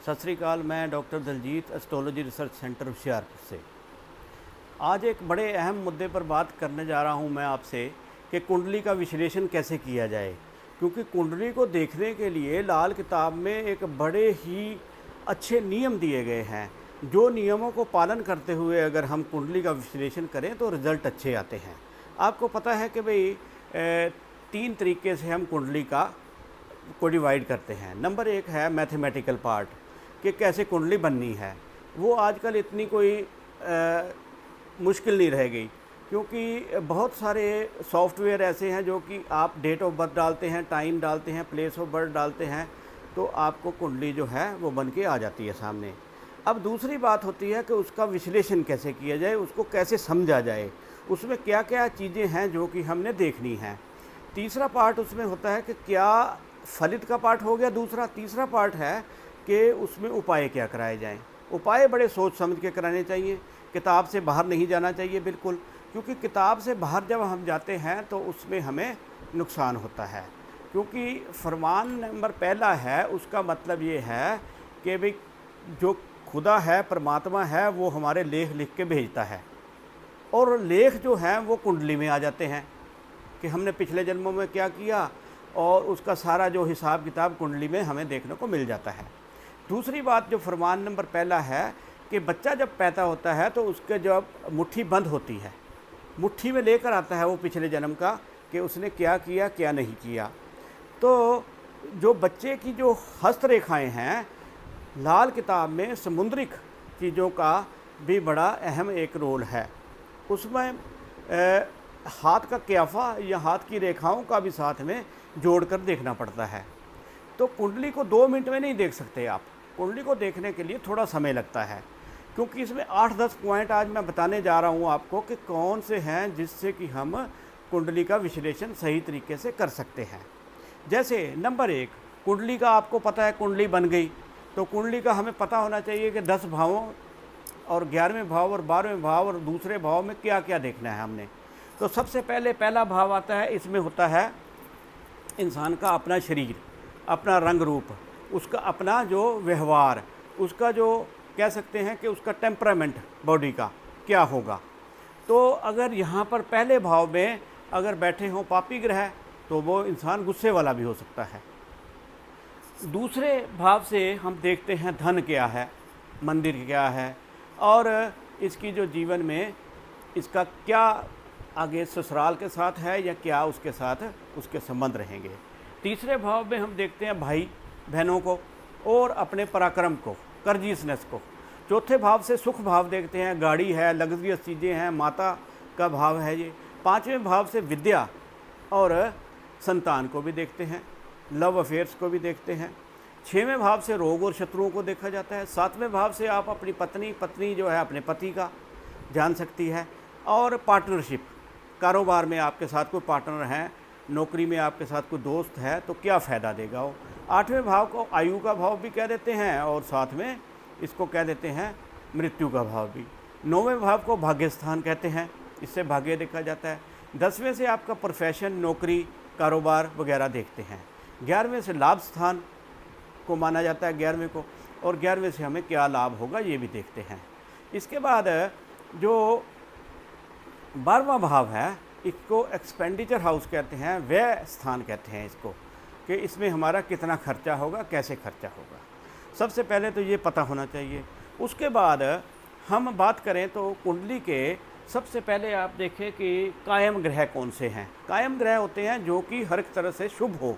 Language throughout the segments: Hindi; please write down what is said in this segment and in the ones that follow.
सत श्री अकाल। मैं doctor Daljeet astrology research centre Hoshiarpur से आज एक बड़े अहम मुद्दे पर बात करने जा रहा हूं मैं आपसे कि कुंडली का विश्लेषण कैसे किया जाए। क्योंकि कुंडली को देखने के लिए लाल किताब में एक बड़े ही अच्छे नियम दिए गए हैं। जो नियमों को पालन करते हुए अगर हम कुंडली का विश्लेषण करें तो रिज़ल्ट अच्छे आते हैं। आपको पता है कि भाई 3 तरीके से हम कुंडली को डिवाइड करते हैं। नंबर 1 है मैथमेटिकल पार्ट कि कैसे कुंडली बननी है। वो आजकल इतनी कोई मुश्किल नहीं रह गई, क्योंकि बहुत सारे सॉफ्टवेयर ऐसे हैं जो कि आप डेट ऑफ बर्थ डालते हैं, टाइम डालते हैं, प्लेस ऑफ बर्थ डालते हैं तो आपको कुंडली जो है वो बन के आ जाती है सामने। अब दूसरी बात होती है कि उसका विश्लेषण कैसे किया जाए, उसको कैसे समझा जाए, उसमें क्या क्या चीज़ें हैं जो कि हमने देखनी हैं। तीसरा पार्ट उसमें होता है कि क्या फलित का पार्ट हो गया दूसरा। तीसरा पार्ट है कि उसमें उपाय क्या कराए जाएं। उपाय बड़े सोच समझ के कराने चाहिए, किताब से बाहर नहीं जाना चाहिए बिल्कुल, क्योंकि किताब से बाहर जब हम जाते हैं तो उसमें हमें नुकसान होता है। क्योंकि फरमान नंबर पहला है, उसका मतलब ये है कि भाई जो खुदा है, परमात्मा है, वो हमारे लेख लिख के भेजता है और लेख जो हैं वो कुंडली में आ जाते हैं कि हमने पिछले जन्मों में क्या किया, और उसका सारा जो हिसाब किताब कुंडली में हमें देखने को मिल जाता है। दूसरी बात जो फरमान नंबर पहला है कि बच्चा जब पैदा होता है तो उसके जब मुट्ठी बंद होती है, मुट्ठी में लेकर आता है वो पिछले जन्म का कि उसने क्या किया क्या नहीं किया। तो जो बच्चे की जो हस्तरेखाएं हैं, लाल किताब में समुद्रिक चीज़ों का भी बड़ा अहम एक रोल है। उसमें हाथ का क्याफा या हाथ की रेखाओं का भी साथ में जोड़कर देखना पड़ता है। तो कुंडली को 2 मिनट में नहीं देख सकते आप। कुंडली को देखने के लिए थोड़ा समय लगता है, क्योंकि इसमें 8-10 पॉइंट आज मैं बताने जा रहा हूँ आपको कि कौन से हैं जिससे कि हम कुंडली का विश्लेषण सही तरीके से कर सकते हैं। जैसे नंबर 1, कुंडली का आपको पता है, कुंडली बन गई तो कुंडली का हमें पता होना चाहिए कि 10 भावों और 11वें भाव और 12वें भाव और दूसरे भाव में क्या क्या देखना है हमने। तो सबसे पहले पहला भाव आता है, इसमें होता है इंसान का अपना शरीर, अपना रंग रूप, उसका अपना जो व्यवहार, उसका जो कह सकते हैं कि उसका टेम्परामेंट बॉडी का क्या होगा। तो अगर यहाँ पर पहले भाव में अगर बैठे हों पापी ग्रह तो वो इंसान गुस्से वाला भी हो सकता है। दूसरे भाव से हम देखते हैं धन क्या है, मंदिर क्या है, और इसकी जो जीवन में इसका क्या आगे ससुराल के साथ है या क्या उसके साथ उसके संबंध रहेंगे। तीसरे भाव में हम देखते हैं भाई बहनों को और अपने पराक्रम को, कर्जियसनेस को। चौथे भाव से सुख भाव देखते हैं, गाड़ी है, लग्जरियस चीज़ें हैं, माता का भाव है ये। 5वें भाव से विद्या और संतान को भी देखते हैं, लव अफेयर्स को भी देखते हैं। 6वें भाव से रोग और शत्रुओं को देखा जाता है। 7वें भाव से आप अपनी पत्नी जो है अपने पति का जान सकती है। और पार्टनरशिप, कारोबार में आपके साथ कोई पार्टनर है, नौकरी में आपके साथ कोई दोस्त है तो क्या फ़ायदा देगा वो। 8वें भाव को आयु का भाव भी कह देते हैं और साथ में इसको कह देते हैं मृत्यु का भाव भी। 9वें भाव को भाग्य स्थान कहते हैं, इससे भाग्य देखा जाता है। 10वें से आपका प्रोफेशन, नौकरी, कारोबार वगैरह देखते हैं। 11वें से लाभ स्थान को माना जाता है 11वें को, और 11वें से हमें क्या लाभ होगा ये भी देखते हैं। इसके बाद जो 12वां भाव है, इसको एक्सपेंडिचर हाउस कहते हैं, व्यय स्थान कहते हैं इसको, कि इसमें हमारा कितना खर्चा होगा, कैसे खर्चा होगा। सबसे पहले तो ये पता होना चाहिए। उसके बाद हम बात करें तो कुंडली के सबसे पहले आप देखें कि कायम ग्रह कौन से हैं। कायम ग्रह होते हैं जो कि हर एक तरह से शुभ हो,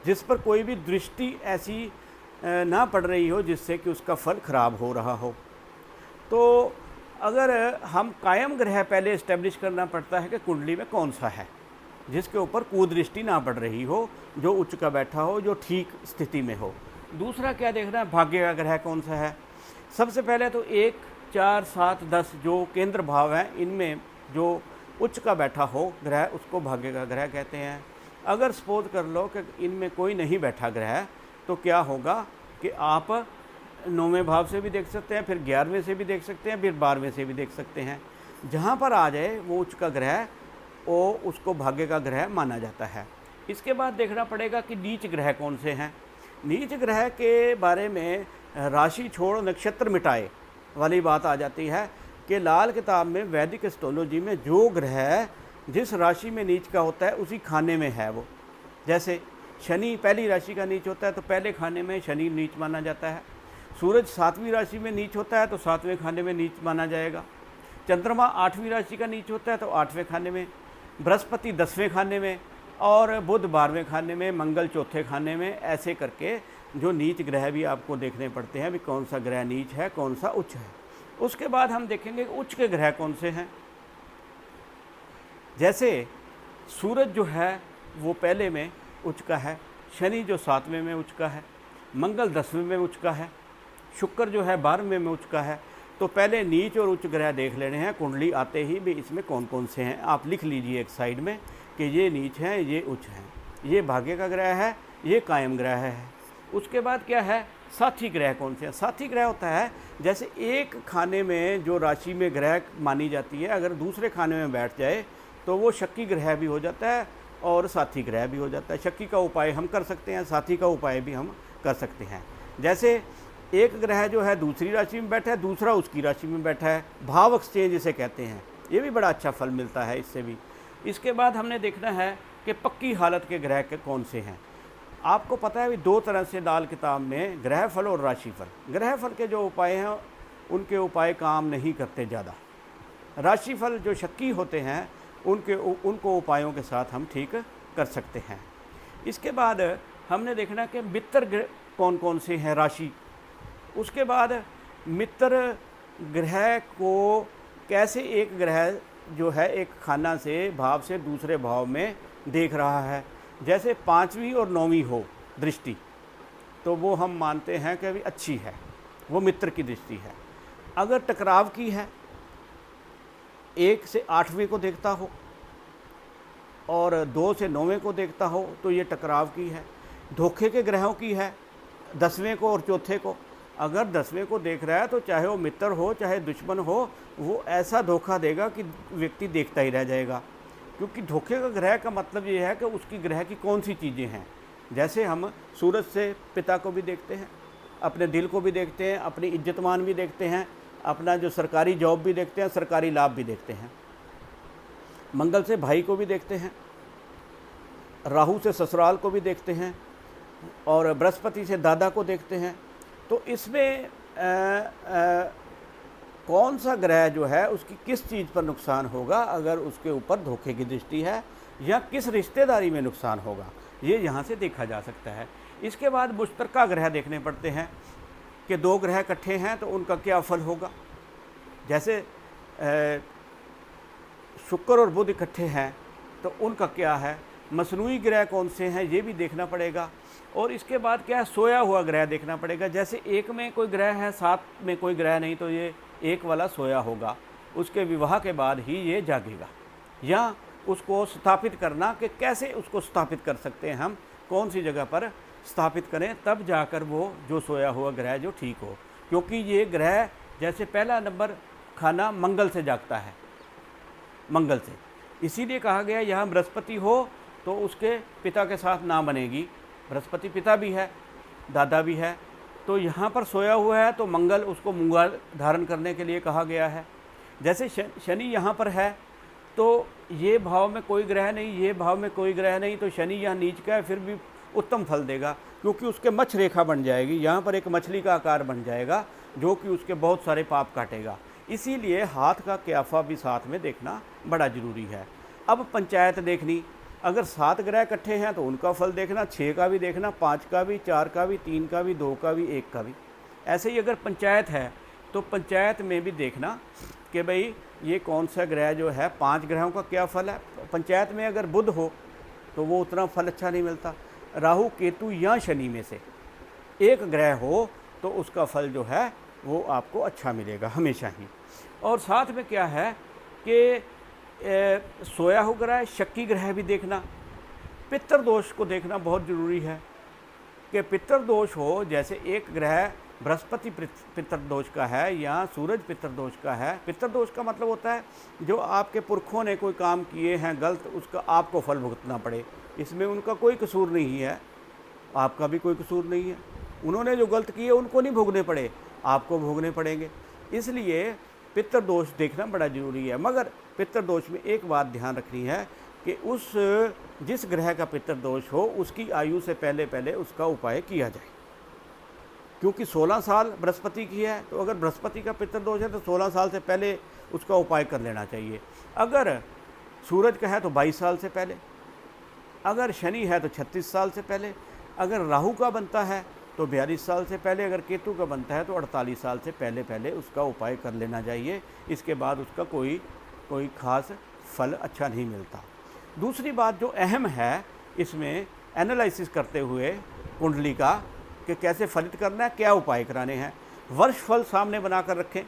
जिस पर कोई भी दृष्टि ऐसी ना पड़ रही हो जिससे कि उसका फल खराब हो रहा हो। तो अगर हम कायम ग्रह पहले इस्टेब्लिश करना पड़ता है कि कुंडली में कौन सा है जिसके ऊपर कुदृष्टि ना पड़ रही हो, जो उच्च का बैठा हो, जो ठीक स्थिति में हो। दूसरा क्या देखना है, भाग्य का ग्रह कौन सा है। सबसे पहले तो 1, 4, 7, 10 जो केंद्र भाव हैं, इनमें जो उच्च का बैठा हो ग्रह उसको भाग्य का ग्रह कहते हैं। अगर सपोज कर लो कि इनमें कोई नहीं बैठा ग्रह तो क्या होगा कि आप 9वें भाव से भी देख सकते हैं, फिर 11वें से भी देख सकते हैं, फिर 12वें से भी देख सकते हैं। जहाँ पर आ जाए वो उच्च का ग्रह, वो उसको भाग्य का ग्रह माना जाता है। इसके बाद देखना पड़ेगा कि नीच ग्रह कौन से हैं। नीच ग्रह के बारे में राशि छोड़ नक्षत्र मिटाए वाली बात आ जाती है कि लाल किताब में वैदिक एस्ट्रोलॉजी में जो ग्रह जिस राशि में नीच का होता है उसी खाने में है वो। जैसे शनि पहली राशि का नीच होता है तो पहले खाने में शनि नीच माना जाता है। सूरज 7वीं राशि में नीच होता है तो 7वें खाने में नीच माना जाएगा। चंद्रमा 8वीं राशि का नीच होता है तो 8वें खाने में, बृहस्पति 10वें खाने में और बुध 12वें खाने में, मंगल चौथे खाने में। ऐसे करके जो नीच ग्रह भी आपको देखने पड़ते हैं भी कौन सा ग्रह नीच है, कौन सा उच्च है। उसके बाद हम देखेंगे उच्च के ग्रह कौन से हैं। जैसे सूरज जो है वो पहले में उच्च का है, शनि जो 7वें में उच्च का है, मंगल 10वें में उच्च का है, शुक्र जो है 12वें में उच्च का है। तो पहले नीच और उच्च ग्रह देख लेने हैं कुंडली आते ही भी इसमें कौन कौन से हैं। आप लिख लीजिए एक साइड में कि ये नीच हैं, ये उच्च हैं, ये भाग्य का ग्रह है, ये कायम ग्रह है। उसके बाद क्या है, साथी ग्रह कौन से हैं। साथी ग्रह होता है जैसे एक खाने में जो राशि में ग्रह मानी जाती है अगर दूसरे खाने में बैठ जाए तो वो शक्की ग्रह भी हो जाता है और साथी ग्रह भी हो जाता है। शक्की का उपाय हम कर सकते हैं, साथी का उपाय भी हम कर सकते हैं। जैसे एक ग्रह जो है दूसरी राशि में बैठा है, दूसरा उसकी राशि में बैठा है, भाव एक्सचेंज इसे कहते हैं, ये भी बड़ा अच्छा फल मिलता है इससे भी। इसके बाद हमने देखना है कि पक्की हालत के ग्रह के कौन से हैं। आपको पता है भी 2 तरह से लाल किताब में ग्रह फल और राशि फल। ग्रह फल के जो उपाय हैं उनके उपाय काम नहीं करते ज़्यादा। राशि फल जो शक्की होते हैं उनको उपायों के साथ हम ठीक कर सकते हैं। इसके बाद हमने देखना कि मित्र कौन कौन से हैं राशि। उसके बाद मित्र ग्रह को कैसे एक ग्रह जो है एक खाना से भाव से दूसरे भाव में देख रहा है। जैसे 5वीं और 9वीं हो दृष्टि तो वो हम मानते हैं कि अभी अच्छी है, वो मित्र की दृष्टि है। अगर टकराव की है, 1 से 8वीं को देखता हो और 2 से 9वें को देखता हो तो ये टकराव की है। धोखे के ग्रहों की है, 10वें को और चौथे को। अगर 10वें को देख रहा है तो चाहे वो मित्र हो चाहे दुश्मन हो, वो ऐसा धोखा देगा कि व्यक्ति देखता ही रह जाएगा। क्योंकि धोखे का ग्रह का मतलब ये है कि उसकी ग्रह की कौन सी चीज़ें हैं। जैसे हम सूरज से पिता को भी देखते हैं, अपने दिल को भी देखते हैं, अपनी इज्जतमान भी देखते हैं, अपना जो सरकारी जॉब भी देखते हैं, सरकारी लाभ भी देखते हैं। मंगल से भाई को भी देखते हैं, राहु से ससुराल को भी देखते हैं और बृहस्पति से दादा को देखते हैं। तो इसमें कौन सा ग्रह जो है उसकी किस चीज़ पर नुकसान होगा अगर उसके ऊपर धोखे की दृष्टि है, या किस रिश्तेदारी में नुकसान होगा, ये यहाँ से देखा जा सकता है। इसके बाद मुश्तरका ग्रह देखने पड़ते हैं कि 2 ग्रह इकट्ठे हैं तो उनका क्या फल होगा। जैसे शुक्र और बुध इकट्ठे हैं तो उनका क्या है। मसनूई ग्रह कौन से हैं ये भी देखना पड़ेगा। और इसके बाद क्या है, सोया हुआ ग्रह देखना पड़ेगा। जैसे 1 में कोई ग्रह है, 7 में कोई ग्रह नहीं, तो ये 1 वाला सोया होगा, उसके विवाह के बाद ही ये जागेगा। या उसको स्थापित करना कि कैसे उसको स्थापित कर सकते हैं हम, कौन सी जगह पर स्थापित करें, तब जाकर वो जो सोया हुआ ग्रह जो ठीक हो। क्योंकि ये ग्रह जैसे पहला नंबर खाना मंगल से जागता है, मंगल से, इसीलिए कहा गया यहाँ बृहस्पति हो तो उसके पिता के साथ ना बनेगी। बृहस्पति पिता भी है, दादा भी है, तो यहाँ पर सोया हुआ है तो मंगल उसको मूंगा धारण करने के लिए कहा गया है। जैसे शनि यहाँ पर है तो ये भाव में कोई ग्रह नहीं, ये भाव में कोई ग्रह नहीं, तो शनि यहाँ नीच का है फिर भी उत्तम फल देगा, क्योंकि उसके मछ रेखा बन जाएगी, यहाँ पर एक मछली का आकार बन जाएगा जो कि उसके बहुत सारे पाप काटेगा। इसीलिए हाथ का क्याफा भी साथ में देखना बड़ा ज़रूरी है। अब पंचायत देखनी, अगर 7 ग्रह इकट्ठे हैं तो उनका फल देखना, 6 का भी देखना, 5 का भी, 4 का भी, 3 का भी, 2 का भी, 1 का भी। ऐसे ही अगर पंचायत है तो पंचायत में भी देखना कि भाई ये कौन सा ग्रह जो है, 5 ग्रहों का क्या फल है। पंचायत में अगर बुध हो तो वो उतना फल अच्छा नहीं मिलता। राहु केतु या शनि में से एक ग्रह हो तो उसका फल जो है वो आपको अच्छा मिलेगा हमेशा ही। और साथ में क्या है कि सोया हुआ ग्रह, शक्की ग्रह भी देखना। पितृदोष को देखना बहुत ज़रूरी है कि पितृदोष हो, जैसे एक ग्रह बृहस्पति पितृदोष का है या सूरज पितृदोष का है। पितृदोष का मतलब होता है जो आपके पुरखों ने कोई काम किए हैं गलत, उसका आपको फल भुगतना पड़े। इसमें उनका कोई कसूर नहीं है, आपका भी कोई कसूर नहीं है, उन्होंने जो गलत किए उनको नहीं भोगने पड़े, आपको भोगने पड़ेंगे। इसलिए पितृदोष देखना बड़ा ज़रूरी है। मगर पितृदोष में एक बात ध्यान रखनी है कि जिस ग्रह का पितृदोष हो उसकी आयु से पहले पहले उसका उपाय किया जाए, क्योंकि 16 साल बृहस्पति की है, तो अगर बृहस्पति का पितृदोष है तो 16 साल से पहले उसका उपाय कर लेना चाहिए। अगर सूरज का है तो 22 साल से पहले, अगर शनि है तो 36 साल से पहले, अगर राहु का बनता है तो 42 साल से पहले, अगर केतु का बनता है तो 48 साल से पहले पहले उसका उपाय कर लेना चाहिए। इसके बाद उसका कोई ख़ास फल अच्छा नहीं मिलता। दूसरी बात जो अहम है इसमें एनालिसिस करते हुए कुंडली का कि कैसे फलित करना है, क्या उपाय कराने हैं, वर्ष फल सामने बना कर रखें।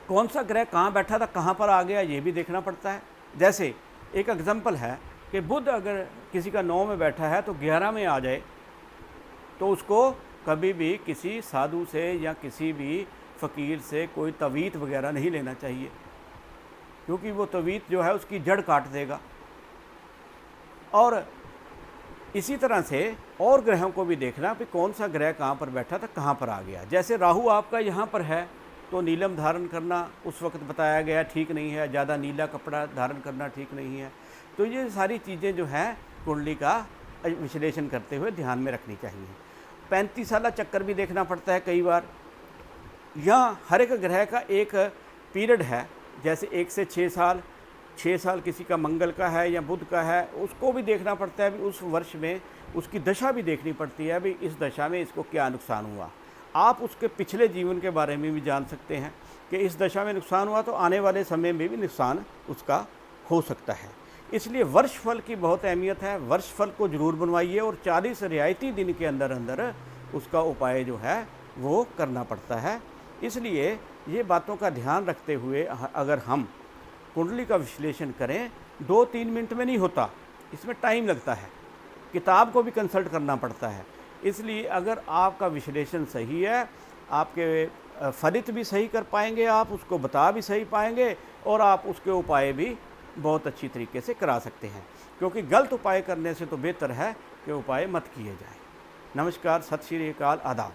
कौन सा ग्रह कहाँ बैठा था, कहाँ पर आ गया, ये भी देखना पड़ता है। जैसे एक एग्जाम्पल है कि बुध अगर किसी का 9 में बैठा है तो 11 में आ जाए, तो उसको कभी भी किसी साधु से या किसी भी फ़कीर से कोई तवीत वगैरह नहीं लेना चाहिए, क्योंकि वो तवीत जो है उसकी जड़ काट देगा। और इसी तरह से और ग्रहों को भी देखना कि कौन सा ग्रह कहाँ पर बैठा था, कहाँ पर आ गया। जैसे राहु आपका यहाँ पर है तो नीलम धारण करना उस वक्त बताया गया ठीक नहीं है, ज़्यादा नीला कपड़ा धारण करना ठीक नहीं है। तो ये सारी चीज़ें जो हैं कुंडली का विश्लेषण करते हुए ध्यान में रखनी चाहिए। 35 साला चक्कर भी देखना पड़ता है कई बार। यहाँ हर एक ग्रह का एक पीरियड है, जैसे 1 से 6 साल, 6 साल किसी का मंगल का है या बुध का है, उसको भी देखना पड़ता है। भी उस वर्ष में उसकी दशा भी देखनी पड़ती है, भी इस दशा में इसको क्या नुकसान हुआ। आप उसके पिछले जीवन के बारे में भी जान सकते हैं कि इस दशा में नुकसान हुआ तो आने वाले समय में भी नुकसान उसका हो सकता है। इसलिए वर्ष फल की बहुत अहमियत है। वर्ष फल को ज़रूर बनवाइए और 40 रियायती दिन के अंदर अंदर उसका उपाय जो है वो करना पड़ता है। इसलिए ये बातों का ध्यान रखते हुए अगर हम कुंडली का विश्लेषण करें, 2-3 मिनट में नहीं होता, इसमें टाइम लगता है, किताब को भी कंसल्ट करना पड़ता है। इसलिए अगर आपका विश्लेषण सही है, आपके फलित भी सही कर पाएंगे, आप उसको बता भी सही पाएंगे और आप उसके उपाय भी बहुत अच्छी तरीके से करा सकते हैं। क्योंकि गलत उपाय करने से तो बेहतर है कि उपाय मत किए जाए। नमस्कार, सत श्री अकाल, आदाब।